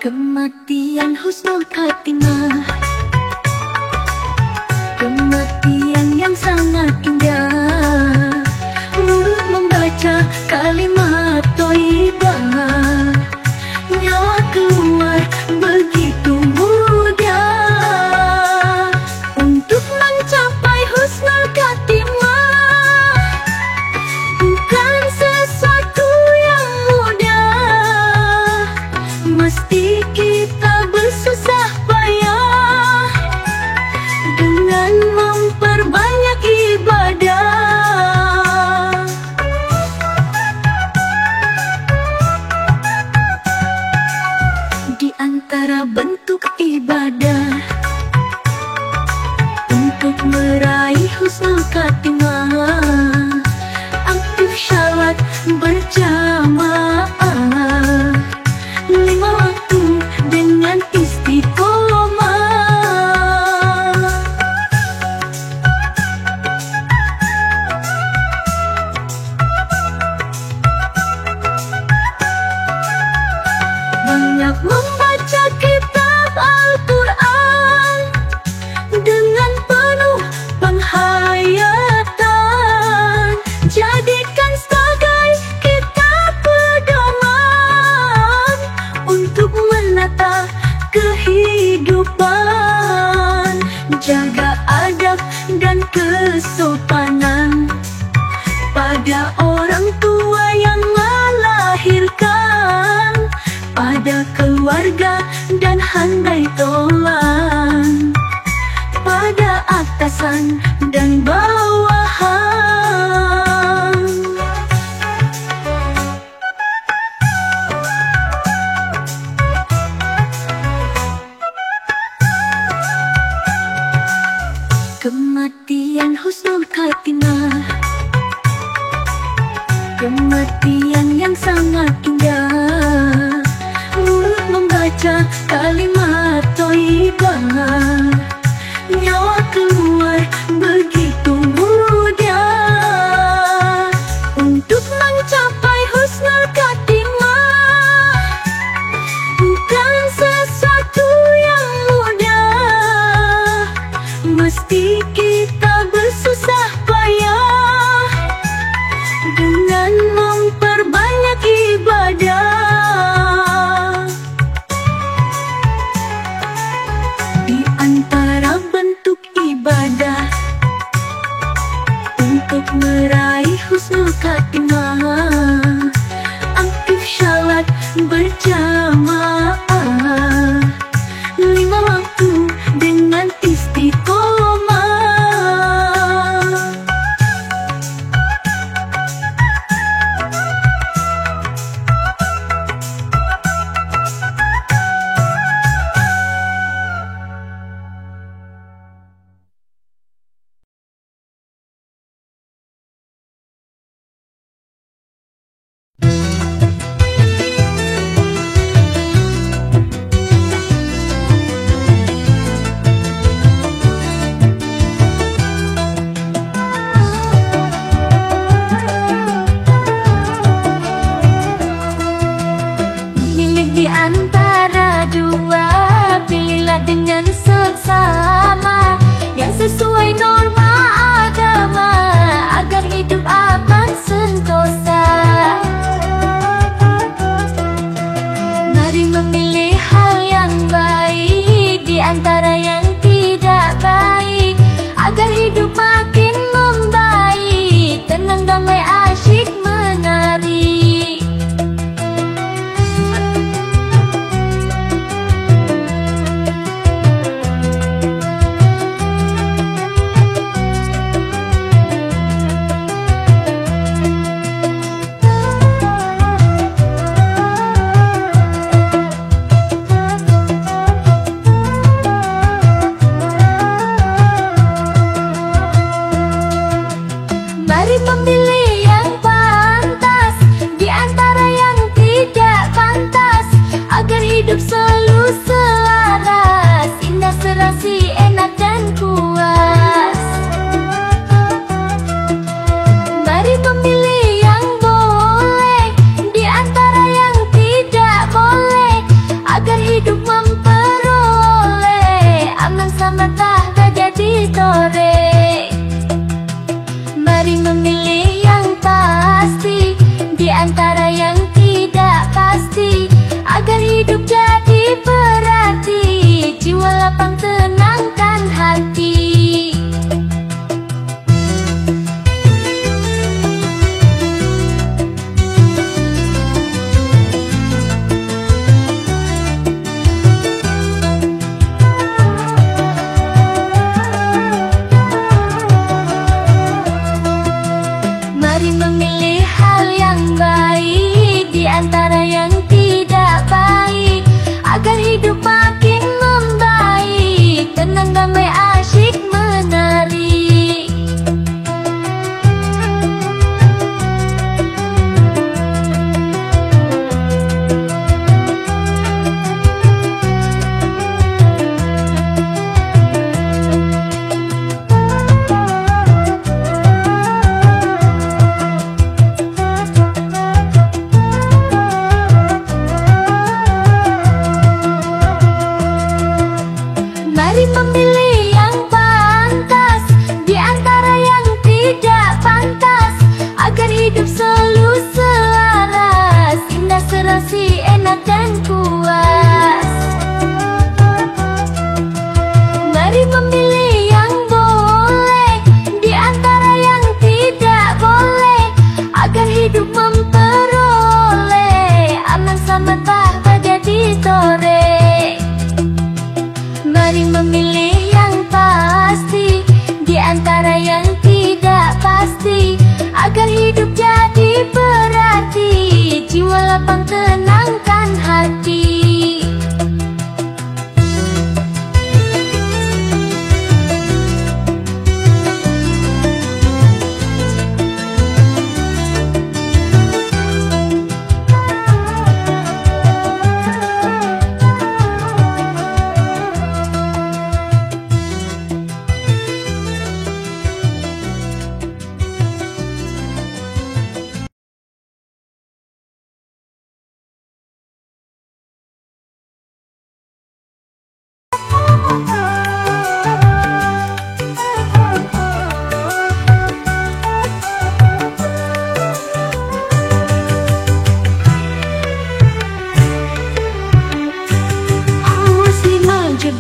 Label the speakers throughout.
Speaker 1: Kematian husnul khatimah, kematian yang sangat indah. Mulut membaca kalimat thayyibah, nyawa keluar begitu mudah. Untuk mencapai husnul khatimah bukan sesuatu yang mudah, mesti kita bersusah payah dengan memperbanyak ibadah. Di antara bentuk ibadah untuk meraih husnul khatimah, aktif syalat berjamaah, 5 waktu dengan istiqomah. Banyak membaca kitab Al-Quran dengan penuh penghayatan, jadikan sebagai kitab pedoman untuk menata kehidupan. Jaga adab dan kesopanan pada orang tua yang melahirkan, pada keluarga dan handai tolan, pada atasan dan bawahan. Kematian husnul khatimah, kematian yang sangat indah. Mulut membaca kalimat thayyibah, nyawa keluar begitu mudah. Untuk mencapai husnul khatimah bukan sesuatu yang mudah, mesti kita bersusah payah dengan memperbanyak ibadah. Di antara bentuk ibadah untuk meraih husnul khatimah, aktif syalat berjamaah, 5 waktu dengan istiqomah. Milih di antara dua, pilihlah dengan seksama yang sesuai norma agama, agar hidup aman sentosa. Mari memilih hal yang baik di antara yang tidak baik, agar hidup makin membaik, tenang damai asyik menari. Mari memilih yang pantas di antara yang tidak pantas, agar hidup selalu selaras, indah serasi enak dan puas. Mari memilih yang boleh di antara yang tidak boleh, agar hidup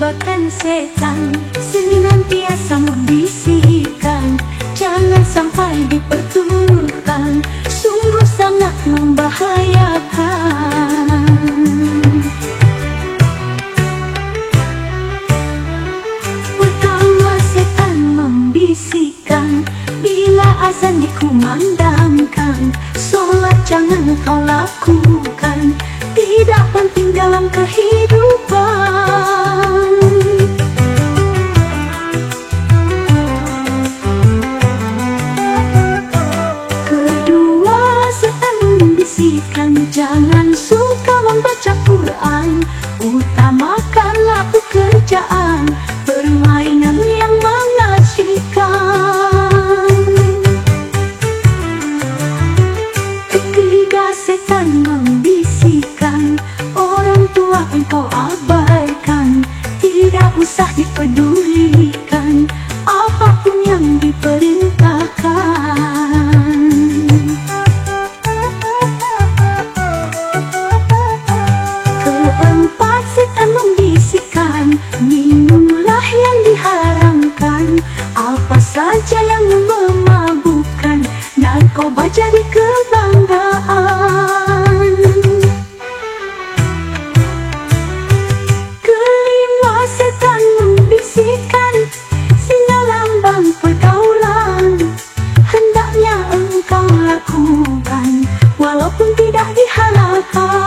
Speaker 2: merupakan setan, senantiasa membisikkan, jangan sampai diperturutkan, sungguh sangat membahayakan. Pertama setan membisikkan, bila azan dikumandangkan, sholat jangan kau lakukan, tidak penting dalam kehidupan. Kedua setan membisikkan, jangan suka membaca Quran, utamakanlah pekerjaan, permainan yang mengasyikkan. Ketiga setan membisikkan, orang tua engkau abaikan, tidak usah dipedulikan, apapun yang diperintahkan. Keempat setan membisikkan, minumlah yang diharamkan, apa saja yang memabukkan, narkoba jadi kebanggaan. Kelima setan membisikkan, sinyal lambang pergaulan, hendaknya engkau lakukan, walaupun tidak dihalalkan.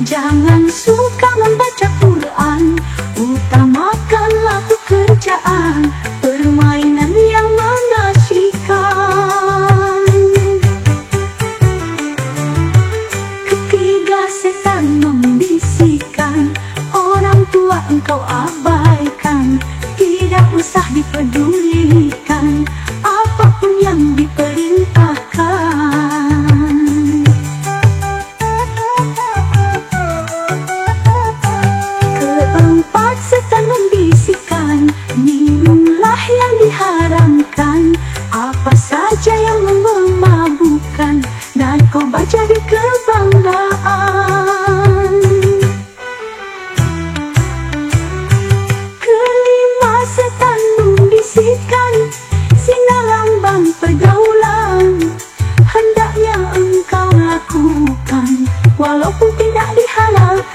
Speaker 2: Jangan suka membaca Quran, utamakanlah pekerjaan, permainan yang mengasyikkan. Ketiga setan membisikkan, orang tua engkau abaikan, tidak usah dipedulikan, apapun yang diperintahkan. Minumlah yang diharamkan, apa saja yang memabukkan, narkoba jadi kebanggaan. Kelima setan membisikkan, sinyal lambang pergaulan, hendaknya engkau lakukan, walaupun tidak dihalalkan.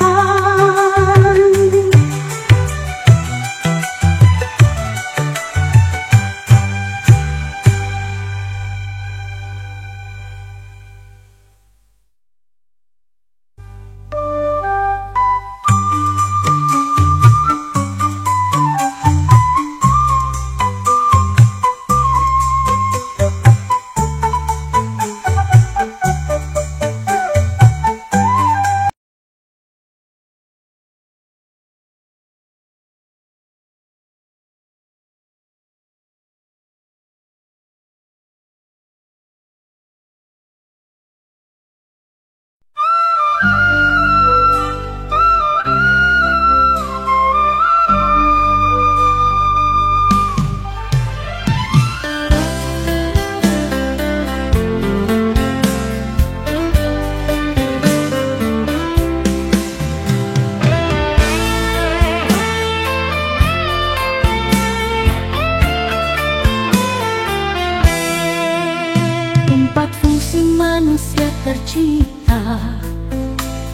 Speaker 2: Tercipta,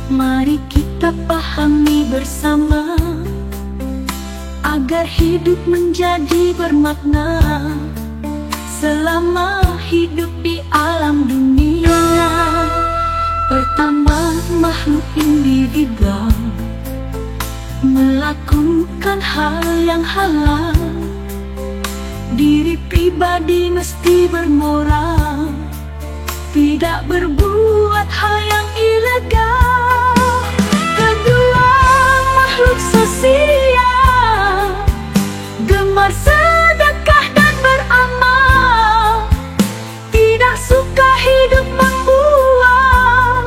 Speaker 2: mari kita pahami bersama, agar hidup menjadi bermakna selama hidup di alam dunia. Pertama, makhluk individual melakukan hal yang halal, diri pribadi mesti bermoral, tidak berbuat hal yang ilegal. Kedua, makhluk sosial gemar sedekah dan beramal, tidak suka hidup membual,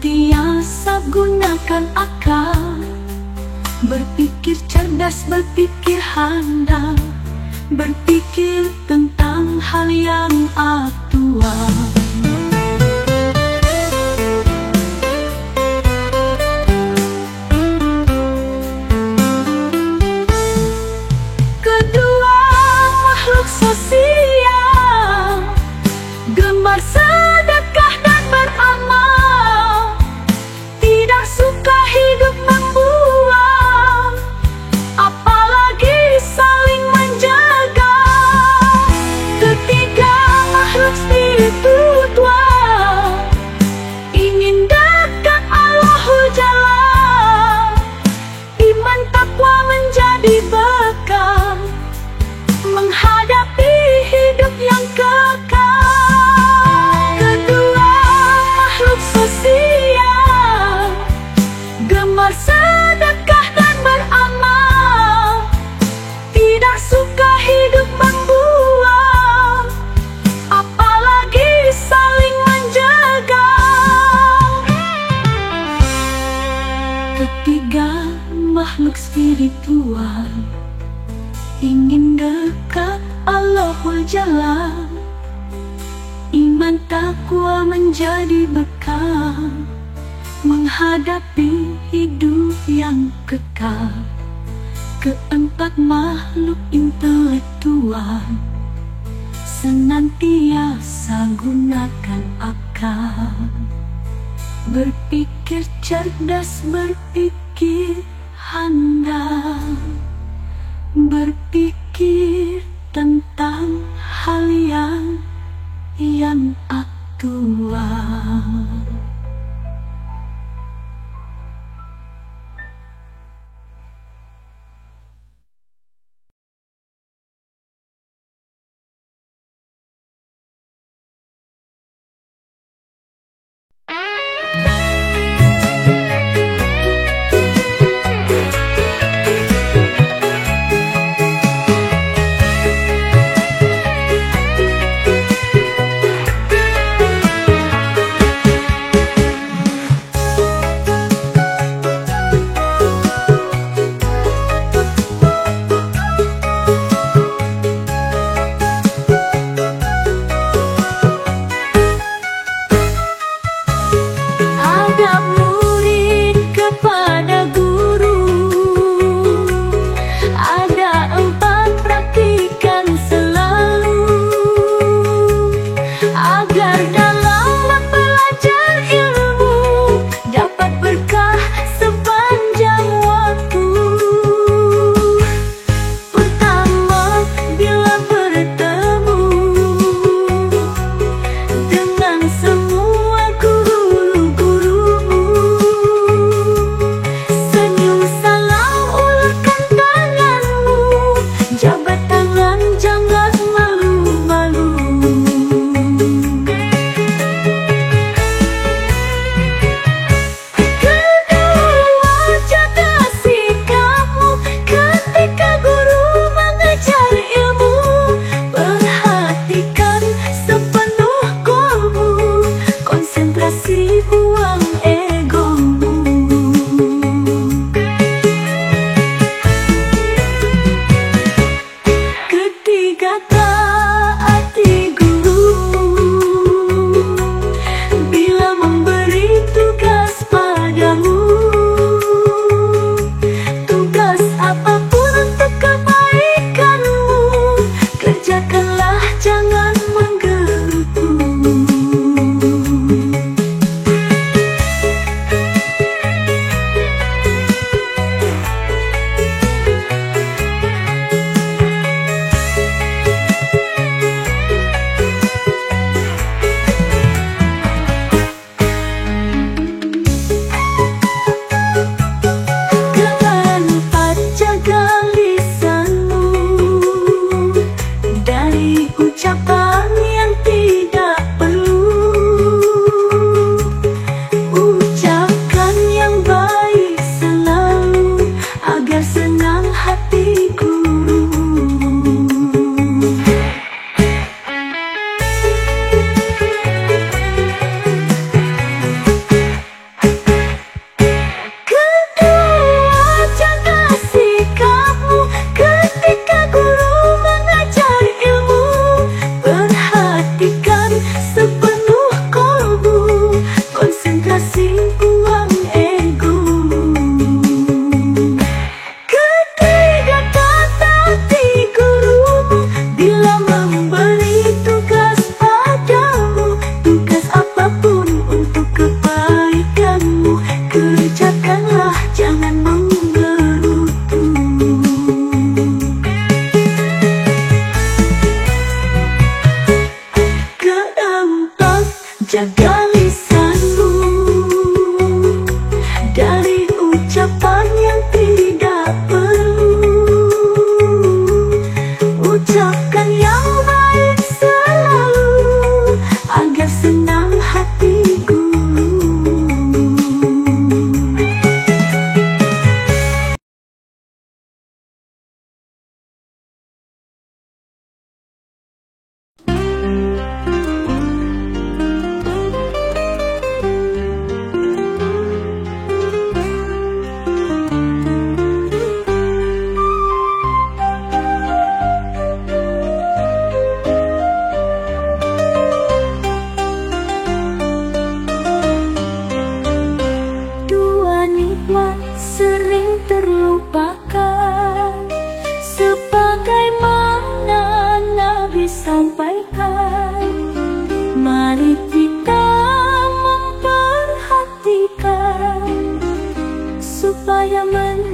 Speaker 2: Senantiasa gunakan akal, berpikir cerdas, berpikir handal, berpikir tentang hal yang aktual. Kedua makhluk sosial, gemar sedekah dan beramal, tidak suka hidup membuang, apalagi saling menjaga. Ketiga makhluk spiritual, ingin dekat Allahul Jalla, iman takwa menjadi bekal menghadapi hidup yang kekal. Kedua makhluk sosial, gemar sedekah dan beramal, tidak suka hidup membuang, apalagi saling menjaga. Ketiga makhluk spiritual, ingin dekat Allahul Jalla, iman takwa menjadi bekal menghadapi hidup yang kekal. Keempat makhluk intelektual, senantiasa gunakan akal, berpikir cerdas, berpikir handal, berpikir tentang hal yang aktual.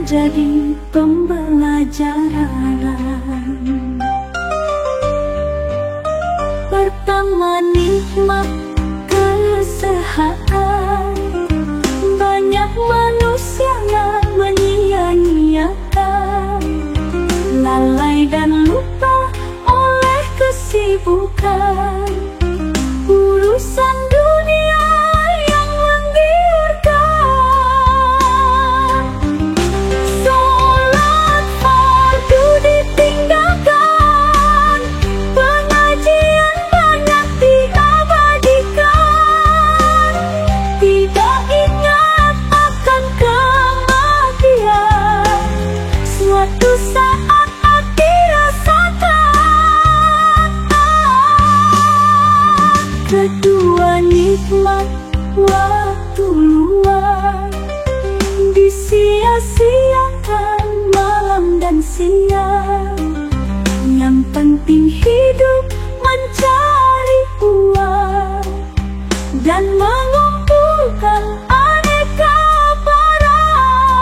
Speaker 2: jadi pembelajaran. Pertama, nikmat kesehatan. Banyak manusia yang menyia-nyiakan, lalai dan lupa oleh kesibukan urusan dunia yang menggiurkan. Sholat fardu ditinggalkan, pengajian banyak diabadikan, tidak ingat akan kematian, suatu saat hati rasakan. Kedua, nikmat waktu luang. Disia-siakan malam dan siang. Yang penting hidup mencari uang dan mengumpulkan aneka barang.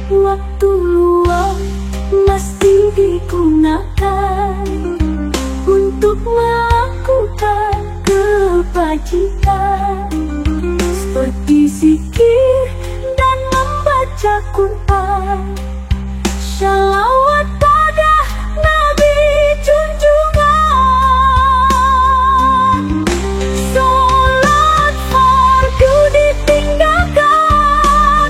Speaker 2: Waktu luang mesti digunakan untuk melakukan kebajikan, seperti zikir dan membaca Quran, shalawat pada Nabi junjungan. Sholat fardu ditinggalkan,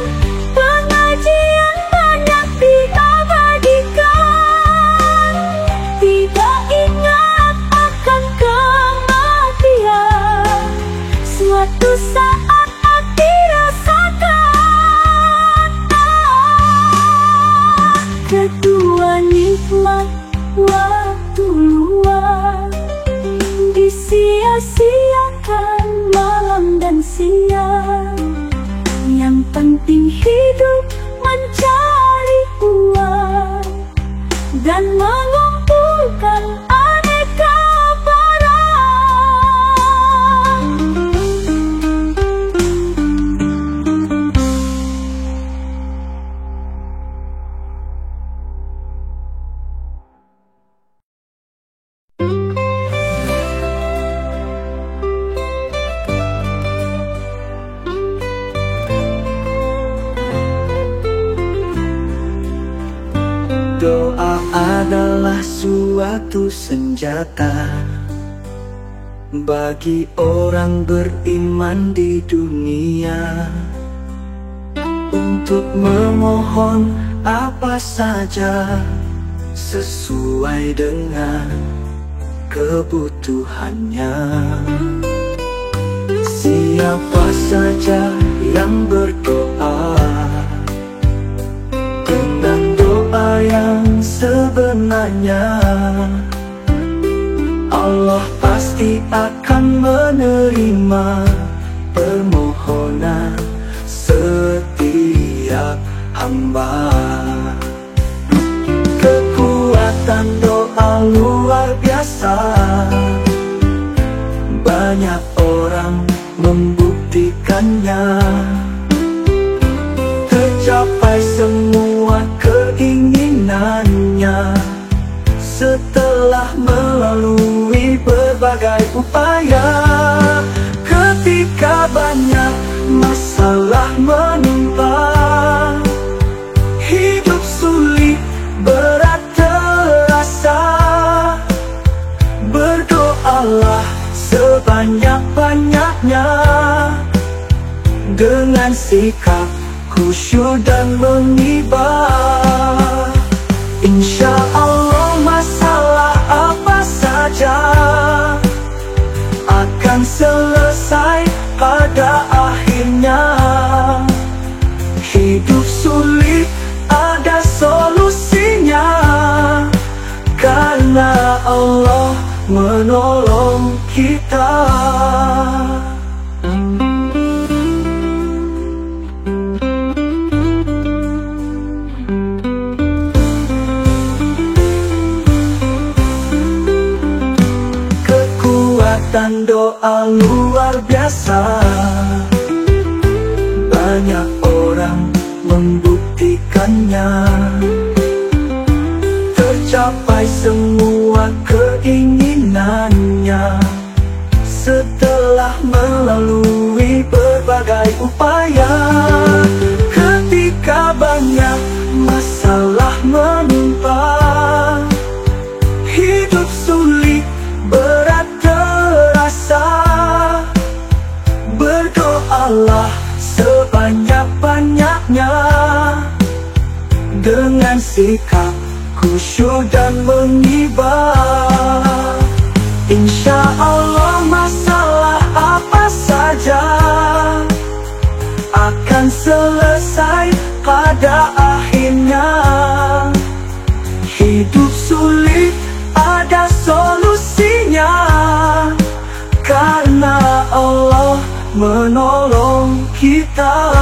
Speaker 2: pengajian banyak diabadikan, tidak ingat akan kematian, suatu saat hati rasakan. Kedua, nikmat waktu luang. Disia-siakan malam dan siang. Yang penting hidup mencari uang dan mengumpulkan aneka barang.
Speaker 3: Doa adalah suatu senjata bagi orang beriman di dunia, untuk memohon apa saja sesuai dengan kebutuhannya. Siapa saja yang berdoa dengan doa yang sebenarnya, Allah pasti akan menerima permohonan setiap hamba. Kekuatan doa luar biasa, banyak orang membuktikannya. Tercapai semua keinginannya setelah melalui berbagai upaya. Ketika banyak masalah menimpa, hidup sulit berat terasa, berdoalah sebanyak-banyaknya dengan sikap khusyuk dan mengibah. Insya Allah masalah apa saja akan selesai pada akhirnya. Hidup sulit ada solusinya, karena Allah menolong kita. kita. Kekuatan doa luar biasa, banyak orang membuktikannya. Tercapai semua keinginannya setelah melalui berbagai upaya. Ketika banyak masalah menimpa, hidup sulit, berat terasa, berdoalah sebanyak-banyaknya dengan sikap khusyuk dan mengibar. Insya Allah masalah apa saja akan selesai pada akhirnya. Hidup sulit ada solusinya, karena Allah menolong kita.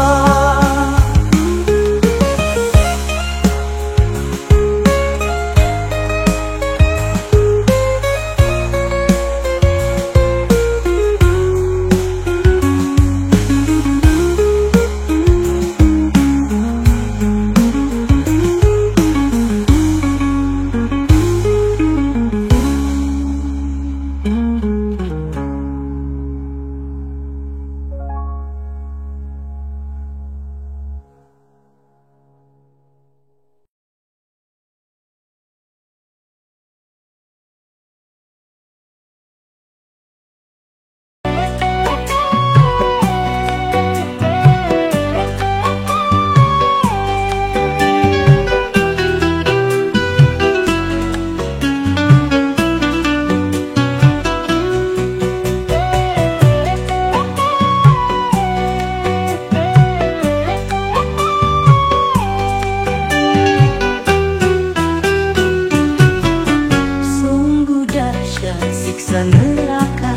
Speaker 2: Siksa neraka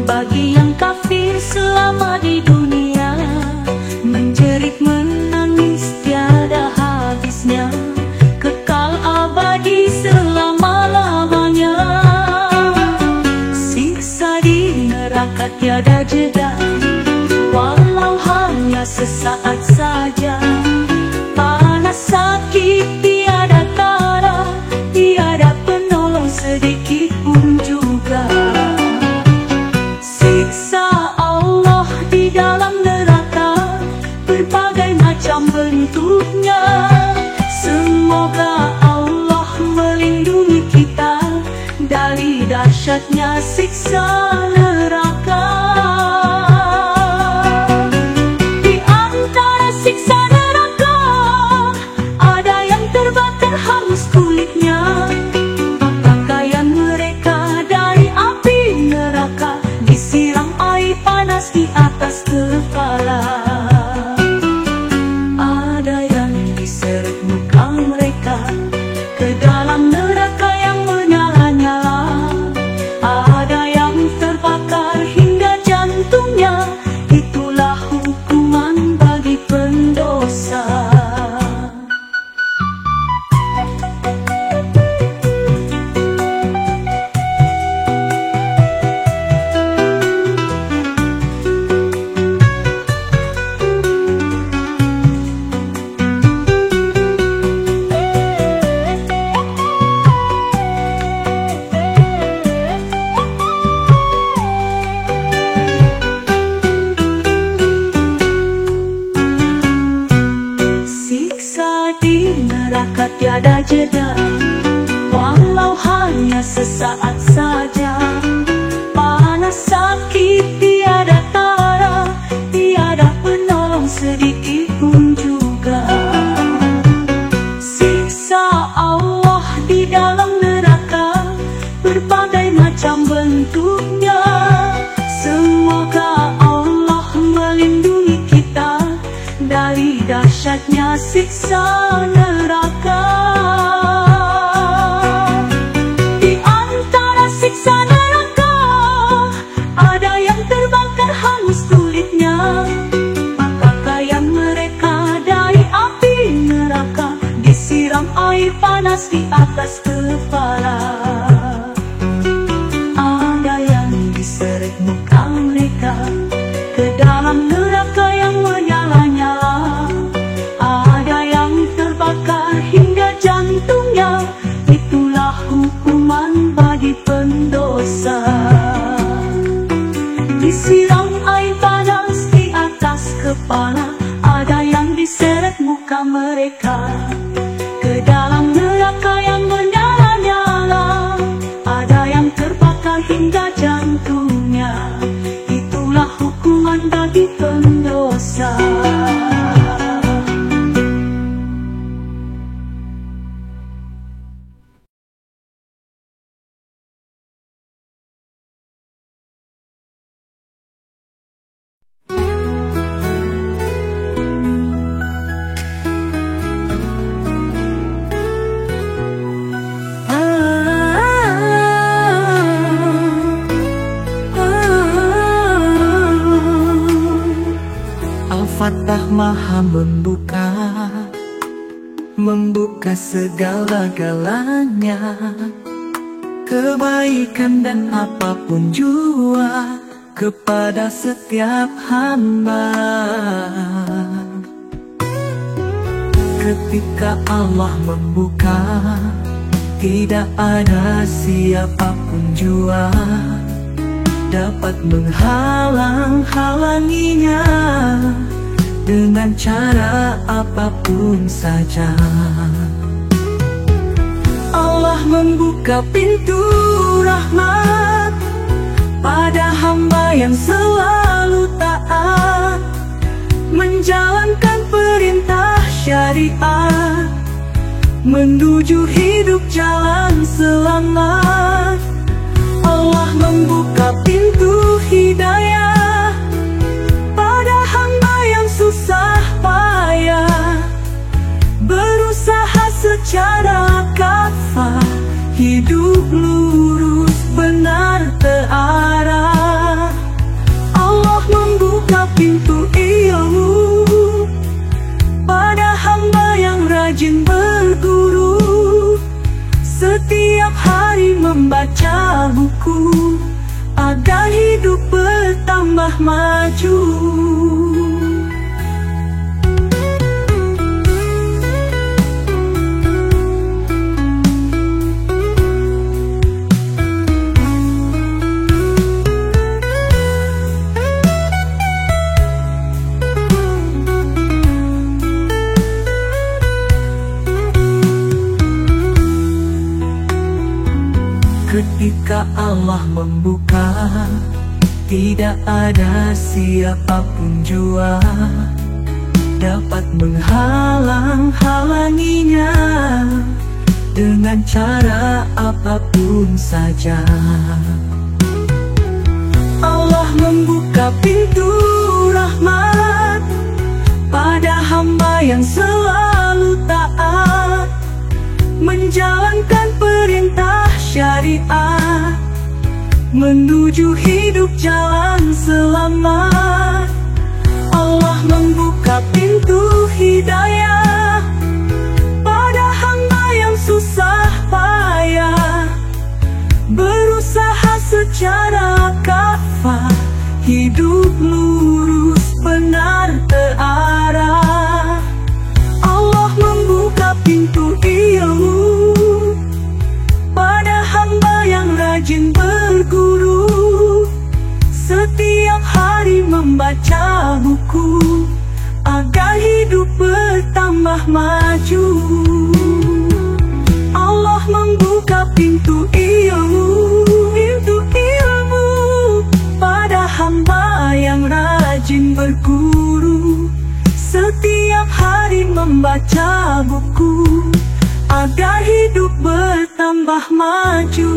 Speaker 2: bagi yang kafir selama di dunia, menjerit menangis tiada habisnya, kekal abadi selama-lamanya. Siksa di neraka tiada jeda, walau hanya sesaat saja. Panas sakit tiada tara, tiada penolong sedikit pun juga. Siksa Allah di dalam neraka berbagai macam bentuknya. Semoga Allah melindungi kita dari dahsyatnya siksa neraka. Di antara siksa neraka ada yang terbakar hangus kulitnya. Pakaian mereka dari api neraka disiram air panas di atas kepala. Ada yang diseret muka mereka ke dalam neraka yang menyala-nyala. Ada yang terbakar hingga jantungnya. Itulah hukuman bagi pendosa. Siksa di neraka tiada jeda, walau hanya sesaat saja. Panas sakit tiada tara, tiada penolong sedikit pun juga. Siksa Allah di dalam neraka berbagai macam bentuknya. Semoga Allah melindungi kita dari dahsyatnya siksa neraka. Di antara siksa neraka panas di atas kepala. Ada yang diseret muka mereka ke dalam neraka yang menyala-nyala. Ada yang terbakar hingga jantungnya. Itulah hukuman bagi pendosa. Disiram air panas di atas kepala. Ada yang diseret muka mereka ke dalam neraka yang menyala-nyala. Ada yang terbakar hingga jantungnya. Itulah hukuman bagi pendosa.
Speaker 3: Al-Fatah Maha membuka segala-galanya, kebaikan dan apapun jua kepada setiap hamba. Ketika Allah membuka, tidak ada siapapun jua dapat menghalang-halanginya dengan cara apapun saja. Allah membuka pintu rahmat pada hamba yang selalu taat, menjalankan perintah syariat, menuju hidup jalan selamat. Allah membuka pintu hidayah pada hamba yang susah payah, berusaha secara kafah, hidup lurus benar terarah. Allah membuka pintu ilmu pada hamba yang rajin berguru, setiap hari membaca buku agar hidup bertambah maju. Ketika Allah membuka, tidak ada siapapun jua dapat menghalang-halanginya dengan cara apapun saja. Allah membuka pintu rahmat pada hamba yang selalu taat, menjalankan perintah syariat, menuju hidup jalan selamat. Allah membuka pintu hidayah pada hamba yang susah payah, berusaha secara kafah, hidup lurus benar terarah. Allah membuka pintu ilmu pada hamba yang rajin berguru, setiap hari membaca buku agar hidup bertambah maju. Allah membuka pintu ilmu pada hamba yang rajin berguru, setiap hari membaca buku agar hidup bertambah maju.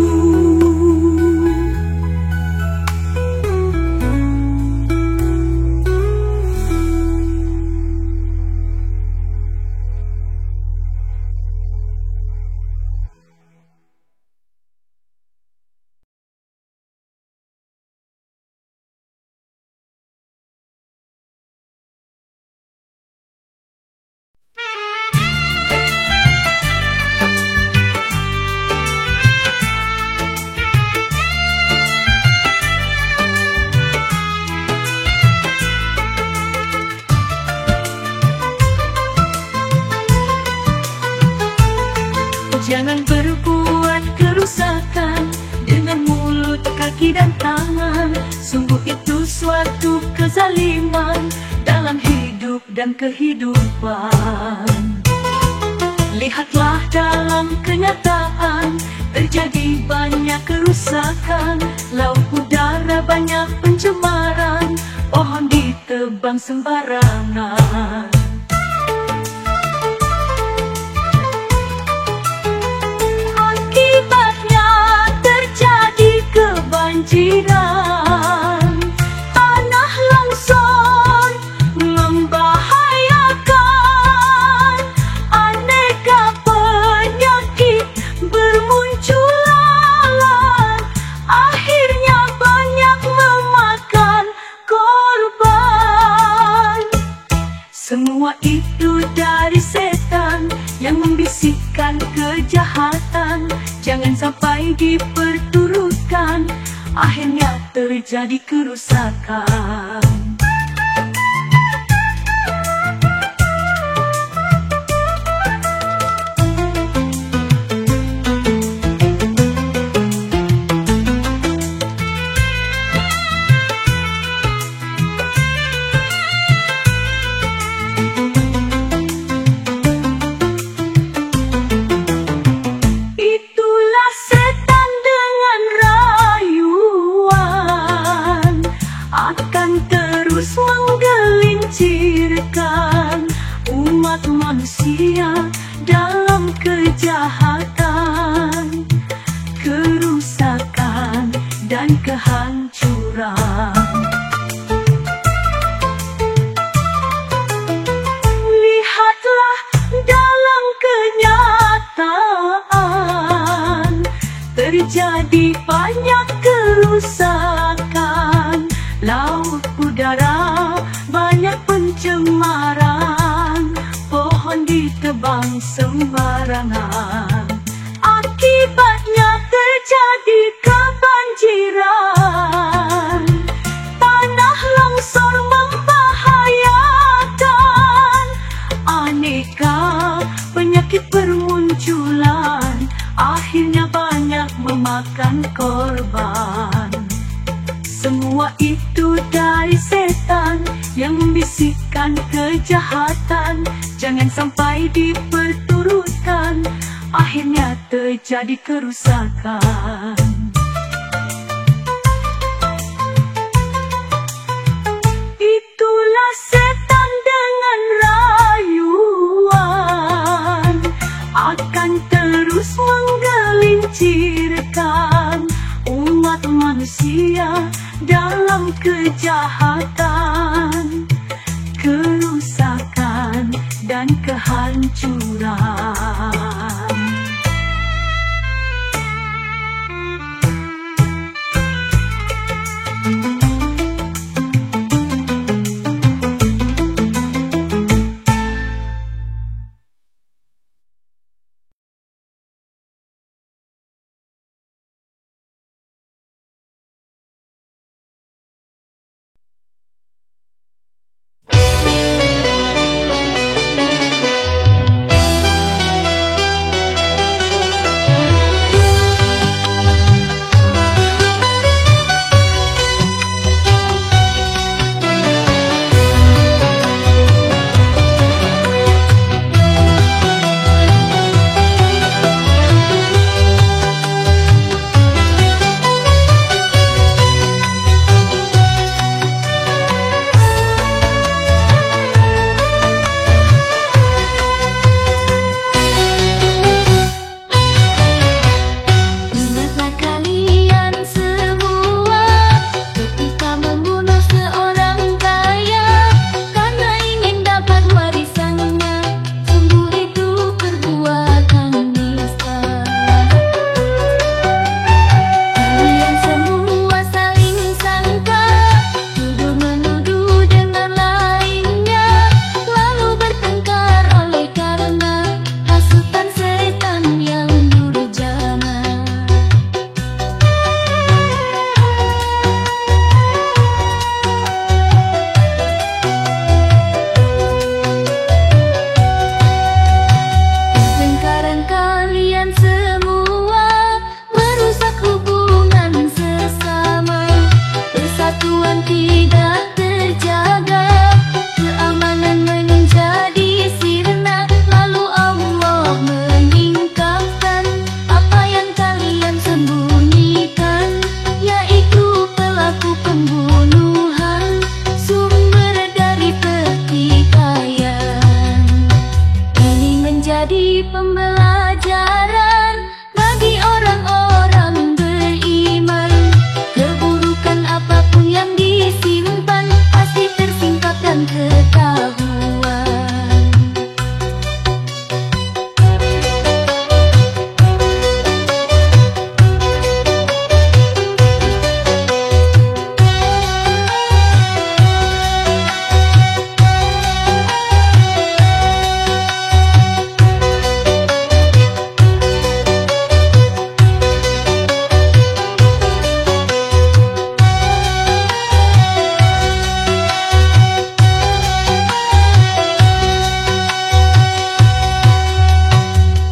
Speaker 2: kaki dan tangan. Sungguh itu suatu kezaliman dalam hidup dan kehidupan. Lihatlah dalam kenyataan, terjadi banyak kerusakan. Laut udara banyak pencemaran, pohon ditebang sembarangan. Akibatnya terjadi kebanjiran, tanah longsor membahayakan, aneka penyakit bermunculan, akhirnya banyak memakan korban. Semua itu dari setan yang membisikkan kejahatan. Jangan sampai diperturutkan, akhirnya terjadi kerusakan. Umat manusia dalam kejahatan, kerusakan dan kehancuran. Lihatlah dalam kenyataan, terjadi banyak kerusakan. Laut udara banyak pencemaran, pohon ditebang sembarangan. Akibatnya terjadi kebanjiran, tanah longsor membahayakan, aneka penyakit bermunculan, akhirnya banyak memakan korban. Semua itu dari setan yang membisikkan kejahatan. Jangan sampai diperturutkan, akhirnya terjadi kerusakan. Itulah setan dengan rayuan, akan terus menggelincirkan umat manusia dalam kejahatan, kerusakan dan kehancuran.
Speaker 1: pembelajaran bagi orang-orang beriman. Keburukan apapun yang disimpan pasti tersingkap dan ketahuan.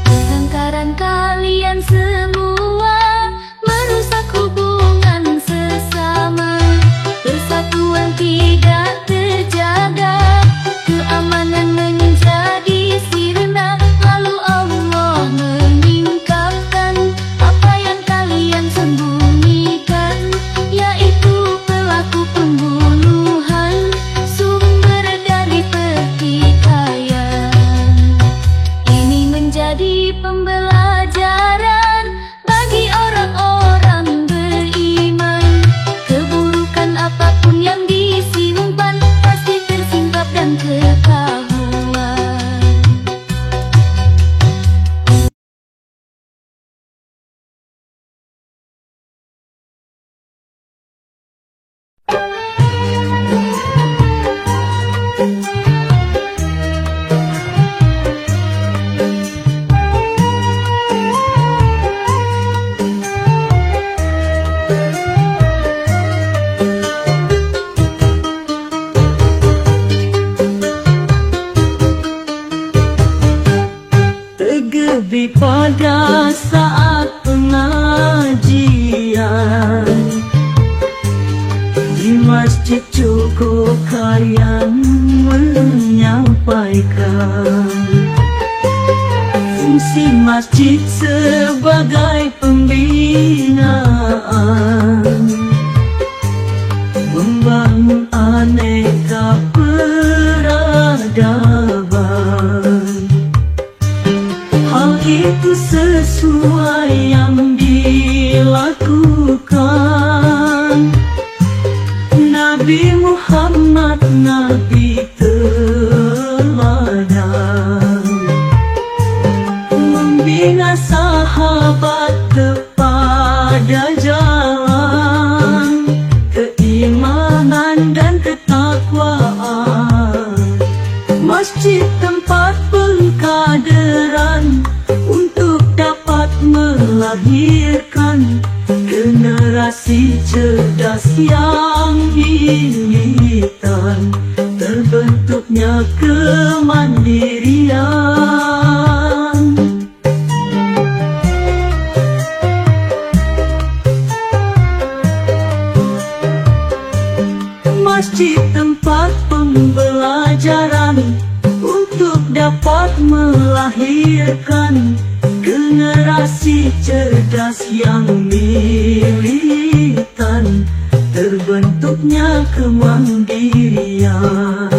Speaker 1: Pertengkaran kalian semua merusak hubungan sesama. Persatuan tidak terjaga, keamanan menjadi sirna. Lalu Allah meninggalkan apa yang kalian sembunyikan, yaitu pelaku pembunuhan, sumber dari pertikaian. Ini menjadi pembelajaran bagi orang-orang beriman. Keburukan apapun yang disimpan pasti tersingkap dan ketahuan.
Speaker 3: Tergebi pada saat pengajian di masjid cukup kalian menyampaikan fungsi masjid sebagai pembinaan, membangun aneka peradaban. Hal itu sesuai yang dilakukan Nabi Muhammad, Nabi teladan, membina sahabat kepada jalan keimanan dan ketakwaan. Masjid tempat pengkaderan untuk dapat melahirkan generasi cerdas yang militan, terbentuknya kemandirian. Masjid tempat pembelajaran untuk dapat melahirkan generasi cerdas yang militan, terbentuknya kemandirian.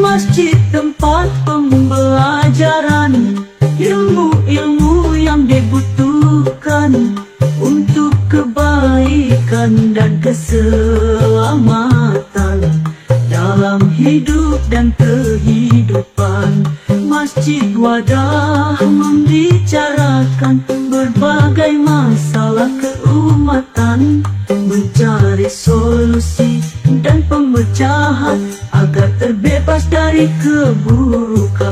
Speaker 3: Masjid tempat pembelajaran ilmu-ilmu yang dibutuhkan untuk kebaikan dan keselamatan dalam hidup dan kehidupan. Masjid wadah membicarakan berbagai masalah keumatan, mencari solusi dan pemecahan agar terbebas dari keburukan.